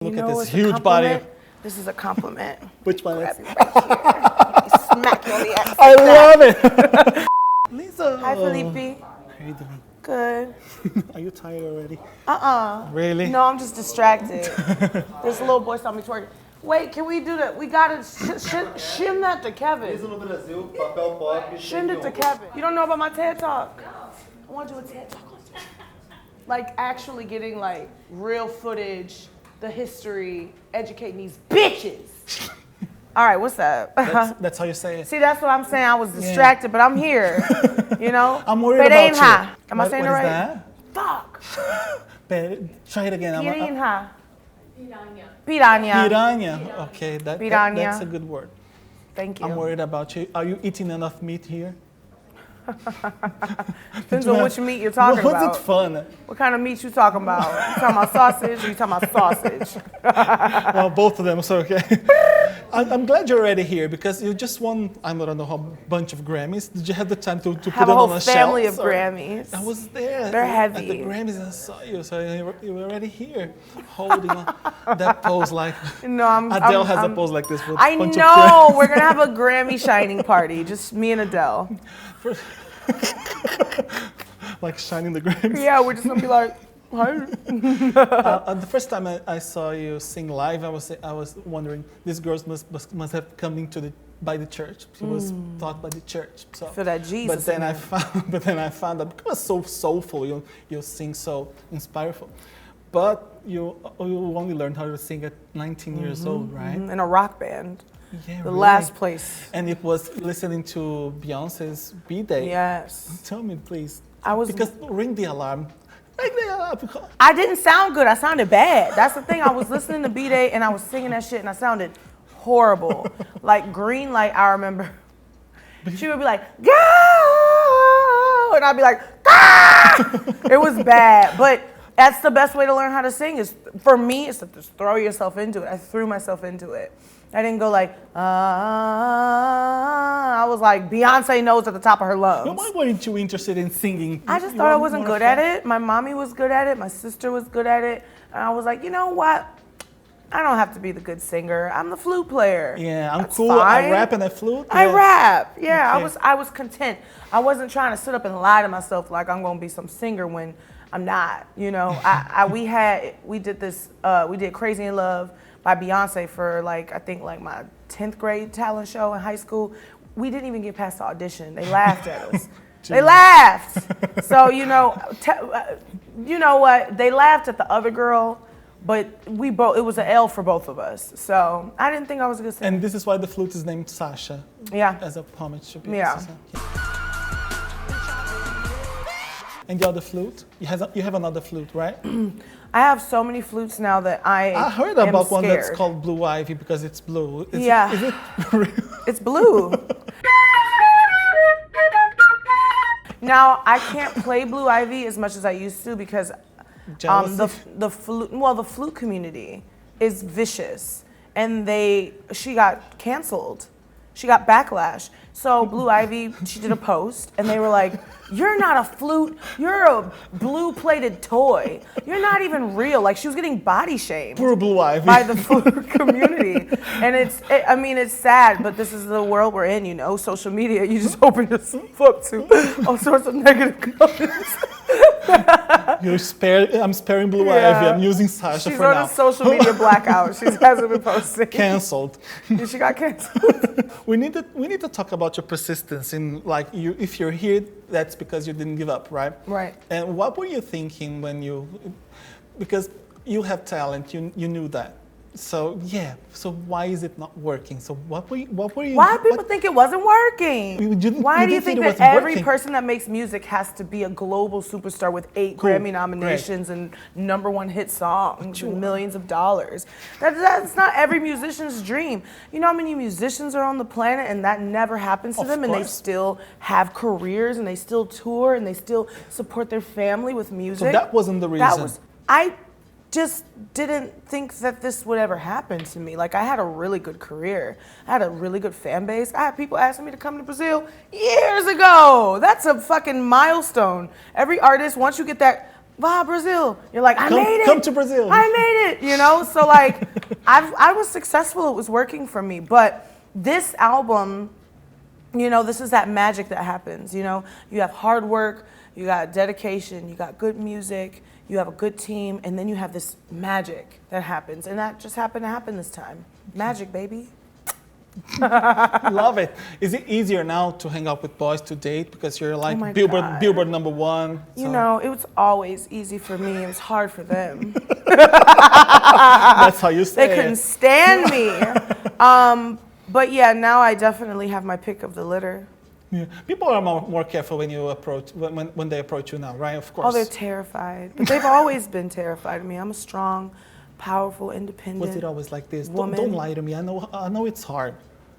Look at this huge body. This is a compliment. Which one is? Grab you right here. Smack you on the ass. I love it. Lizzo. Hi, Felipe. How are you doing? Good. Are you tired already? Really? No, I'm just distracted. This little boy saw me twerking. Wait, can we do that? We gotta shim that to Kevin. Shim it to Kevin. You don't know about my TED Talk? I want to do a TED Talk on stage. Like actually getting like real footage, the history, educating these bitches. All right, what's up? That's how you say it. See, that's what I'm saying. I was distracted, but I'm here. You know? I'm worried about you. Am I saying it right? That? Fuck. Try it again. Piranha. Piranha. Okay, Piranha. That's a good word. Thank you. I'm worried about you. Are you eating enough meat here? Depends on which meat you're talking about. Was it fun? What kind of meat you talking about? You talking about sausage or you talking about sausage? Well, both of them, so okay. I'm glad you're already here because you just won, I don't know, a bunch of Grammys. Did you have the time to put it on a shelf? Have a whole family of Grammys. I was there. They're heavy. At the Grammys and I saw you, so you were already here, holding that pose like Adele has a pose like this. With I a bunch know. Of we're going to have a Grammy shining party, just me and Adele. Like shining the Grammys? Yeah, we're just going to be like, hi. The first time I saw you sing live, I was wondering, these girls must have come by the church. She was taught by the church. So, for that Jesus. But then I found that because it was so soulful, you sing so inspireful. But you only learned how to sing at 19 years old, right? In a rock band. Yeah, the last place. And it was listening to Beyonce's B-Day. Yes. Tell me, please. Because ring the alarm. I didn't sound good. I sounded bad. That's the thing. I was listening to B-Day and I was singing that shit and I sounded horrible. Like Green Light, I remember. She would be like, go! And I'd be like, ah! It was bad. But that's the best way to learn how to sing is, for me, is to just throw yourself into it. I threw myself into it. I didn't go like, I was like Beyonce knows at the top of her lungs. Why weren't you interested in singing? I just thought I wasn't good at it. My mommy was good at it. My sister was good at it. And I was like, you know what? I don't have to be the good singer. I'm the flute player. Yeah, I'm That's cool. fine. I rap and I flute. Yeah. I rap. Yeah, Okay. I was content. I wasn't trying to sit up and lie to myself like I'm gonna be some singer when I'm not. You know, we did Crazy in Love by Beyonce for I think my 10th grade talent show in high school. We didn't even get past the audition. They laughed at us. They laughed. So, you know what? They laughed at the other girl, but it was an L for both of us. So I didn't think I was a good singer. And this is why the flute is named Sasha. Yeah. As a homage to Beyonce. Yeah. And the other flute? You have another flute, right? I have so many flutes now that I heard about am one scared. that's called Blue Ivy because it's blue. Is it real? It's blue. Now I can't play Blue Ivy as much as I used to because the flute community is vicious, and she got canceled. She got backlash. So Blue Ivy, she did a post, and they were like, "You're not a flute. You're a blue-plated toy. You're not even real." Like, she was getting body shamed. Poor Blue Ivy. By the flute community. And it's sad, but this is the world we're in, you know? Social media, you just open yourself up to all sorts of negative comments. I'm sparing Blue Ivy. I'm using Sasha for now. She's on a social media blackout. She hasn't been posting. Cancelled. She got canceled. We need to talk about your persistence in if you're here, that's because you didn't give up, right? Right. And what were you thinking because you have talent, you knew that. So why is it not working? So what were you? Why do people think it wasn't working? Why do you think that every person that makes music has to be a global superstar with 8 Grammy nominations and #1 hit songs and millions of dollars? That's not every musician's dream. You know how many musicians are on the planet and that never happens to them, and they still have careers and they still tour and they still support their family with music? So that wasn't the reason. I just didn't think that this would ever happen to me. Like, I had a really good career. I had a really good fan base. I had people asking me to come to Brazil years ago. That's a fucking milestone. Every artist, once you get that "Va Brazil." You're like, I made it. Come to Brazil. I made it. You know, so like, I was successful. It was working for me. But this album, you know, this is that magic that happens. You know, you have hard work, you got dedication, you got good music, you have a good team, and then you have this magic that happens, and that just happened to happen this time. Magic, baby. Love it. Is it easier now to hang out with boys to date because you're like Billboard #1? You know, it was always easy for me. It was hard for them. That's how you say They couldn't stand me. But yeah, now I definitely have my pick of the litter. Yeah. People are more careful when you approach when they approach you now, right? Of course. Oh, they're terrified. But they've always been terrified of me. I'm a strong, powerful, independent Was it always like this? woman. Don't lie to me. I know it's hard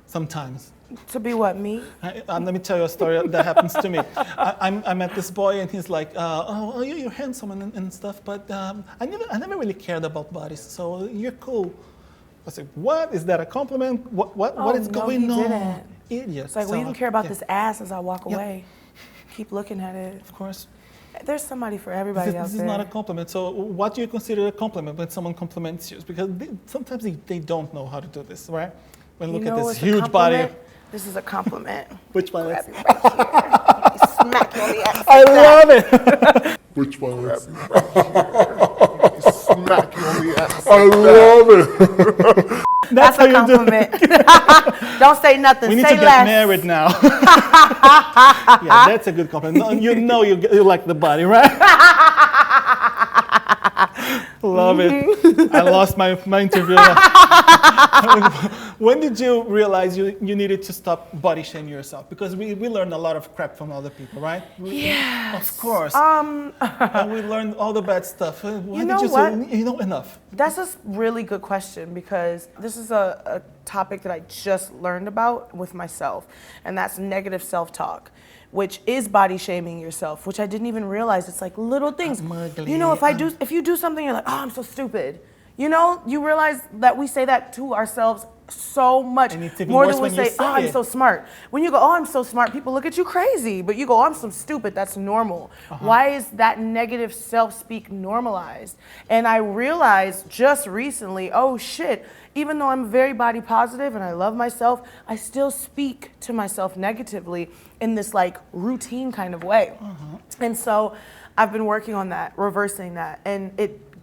sometimes. To be what, me? Let me tell you a story that happens to me. I met this boy and he's like, oh, you're handsome and stuff, but I never really cared about bodies, so you're cool. I said, what? Is that a compliment? What is going on? Didn't. Idiot. It's like, well, you don't care about this ass as I walk away. Keep looking at it. Of course. There's somebody for everybody out there. This is not a compliment. So what do you consider a compliment when someone compliments you? Because sometimes they don't know how to do this, right? When look at this huge body. This is a compliment. Which one Grab is? you right here. You smack you on the ass. I love it. Which one is Smack you on the ass. I love it. That's a compliment. Don't say nothing. We need say to get less. married now. Yeah, that's a good compliment. No, you know you like the body, right? Love it. I lost my interview. When did you realize you needed to stop body shaming yourself? Because we learned a lot of crap from other people, right? Yes. Of course. And we learned all the bad stuff. Why know did you what? say, enough? That's a really good question because this is a topic that I just learned about with myself, and that's negative self-talk, which is body shaming yourself, which I didn't even realize. It's like little things. You know, if you do something, you're like, oh, I'm so stupid. You know, you realize that we say that to ourselves so much more than we say, oh, I'm so smart. When you go, oh, I'm so smart, people look at you crazy, but you go, oh, I'm so stupid, that's normal. Why is that negative self-speak normalized? And I realized just recently, oh shit, even though I'm very body positive and I love myself, I still speak to myself negatively in this like routine kind of way. And so I've been working on that, reversing that, and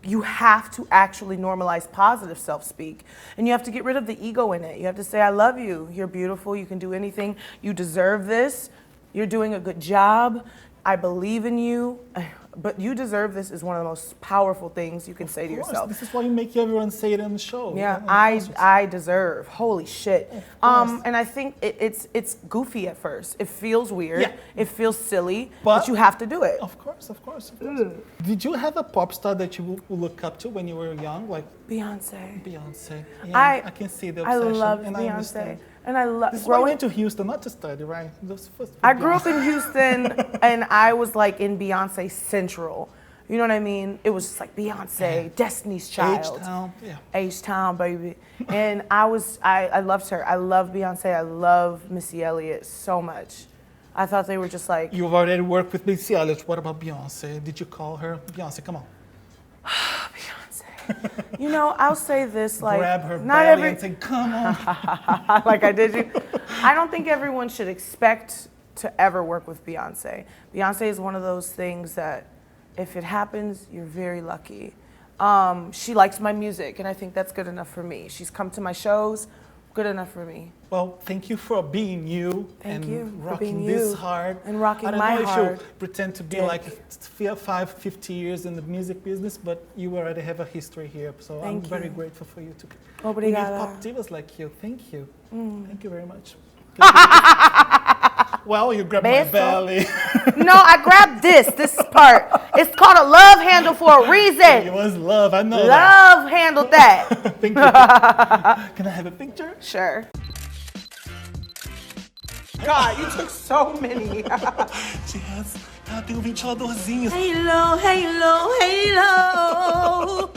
you have to actually normalize positive self-speak. And you have to get rid of the ego in it. You have to say, I love you. You're beautiful. You can do anything. You deserve this. You're doing a good job. I believe in you. But you deserve this is one of the most powerful things you can say to yourself. This is why you make everyone say it on the show. Yeah, I deserve. Holy shit. And I think it's goofy at first. It feels weird. Yeah. It feels silly, but you have to do it. Of course. Did you have a pop star that you look up to when you were young? Like Beyonce. Yeah, I can see the obsession. I love and Beyonce. I understand. And I love This is why you went to Houston, not to study, right? I grew up in Houston, and I was like in Beyonce Central. You know what I mean? It was just like Beyonce, Destiny's Child, H-Town, yeah. H-Town, baby. And I loved her. I love Beyonce. I love Missy Elliott so much. I thought they were just like. You've already worked with Missy Elliott. What about Beyonce? Did you call her? Beyonce, come on. Beyonce. You know, I'll say this, like, grab her not belly and say, come on. like I did you. I don't think everyone should expect to ever work with Beyonce. Beyonce is one of those things that if it happens, you're very lucky. She likes my music, and I think that's good enough for me. She's come to my shows, good enough for me. Well, thank you for being you and rocking this hard. And rocking my heart. I don't know if you pretend to be like 50 years in the music business, but you already have a history here. So I'm very grateful for you to Obrigada. pop divas like you. Thank you. Thank you very much. Well, you grabbed my belly. No, I grabbed this part. It's called a love handle for a reason. It was love, I know Love handled that. Thank you. Can I have a picture? Sure. God, you took so many. Yes, tem um ventiladorzinho. Halo, halo, halo.